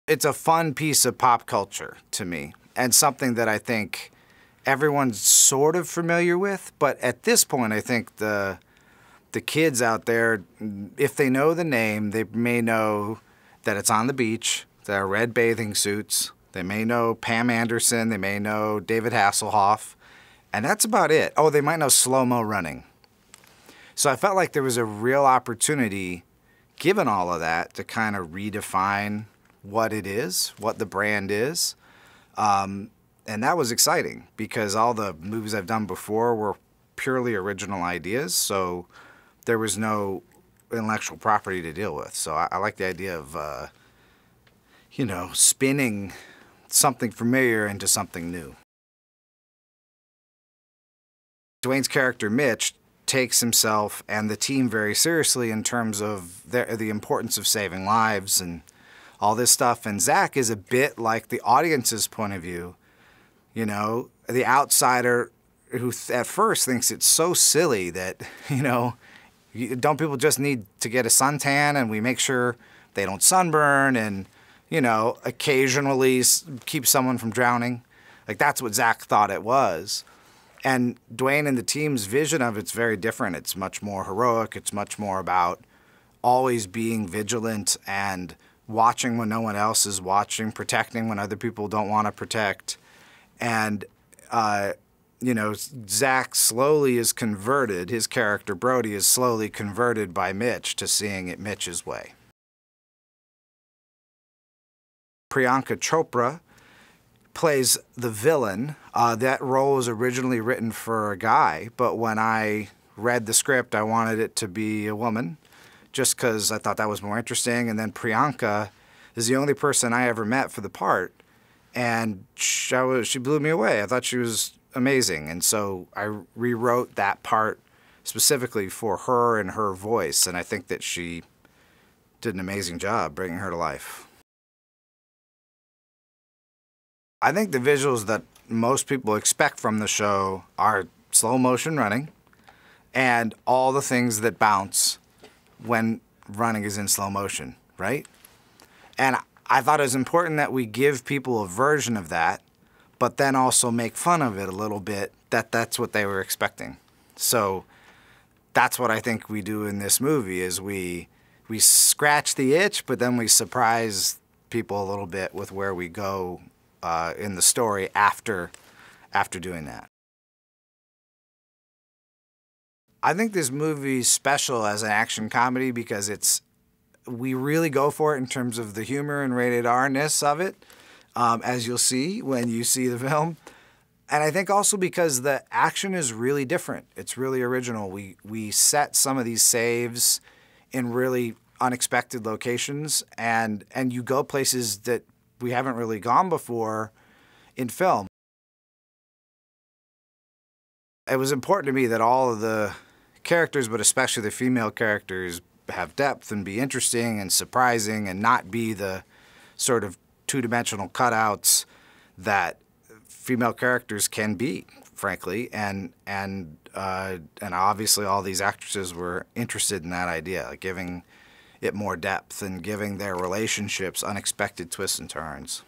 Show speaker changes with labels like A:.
A: It's a fun piece of pop culture to me, and something that I think everyone's sort of familiar with. But at this point, I think the kids out there, if they know the name, they may know that it's on the beach. There are red bathing suits. They may know Pam Anderson. They may know David Hasselhoff. And that's about it. Oh, they might know slow-mo running. So I felt like there was a real opportunity, given all of that, to kind of redefine what it is, what the brand is. And that was exciting because all the movies I've done before were purely original ideas. So there was no intellectual property to deal with. So I like the idea of, you know, spinning something familiar into something new. Dwayne's character, Mitch, takes himself and the team very seriously in terms of the importance of saving lives and all this stuff. And Zach is a bit like the audience's point of view. You know, the outsider who at first thinks it's so silly that, you know, don't people just need to get a suntan and we make sure they don't sunburn and, you know, occasionally keep someone from drowning? Like, that's what Zach thought it was. And Dwayne and the team's vision of it's very different. It's much more heroic. It's much more about always being vigilant and watching when no one else is watching, protecting when other people don't want to protect. And, you know, Zach slowly is converted. His character, Brody, is slowly converted by Mitch to seeing it Mitch's way. Priyanka Chopra plays the villain. That role was originally written for a guy, but when I read the script, I wanted it to be a woman, just because I thought that was more interesting. And then Priyanka is the only person I ever met for the part, and she blew me away. I thought she was amazing, and so I rewrote that part specifically for her and her voice, and I think that she did an amazing job bringing her to life. I think the visuals that most people expect from the show are slow motion running and all the things that bounce when running is in slow motion, right? And I thought it was important that we give people a version of that, but then also make fun of it a little bit, that's what they were expecting. So that's what I think we do in this movie is we scratch the itch, but then we surprise people a little bit with where we go in the story after doing that. I think this movie's special as an action comedy because we really go for it in terms of the humor and rated R-ness of it, as you'll see when you see the film. And I think also because the action is really different. It's really original. We set some of these saves in really unexpected locations, and you go places that we haven't really gone before in film. It was important to me that all of the characters, but especially the female characters, have depth and be interesting and surprising and not be the sort of two-dimensional cutouts that female characters can be, frankly. And obviously all these actresses were interested in that idea, like giving it more depth and giving their relationships unexpected twists and turns.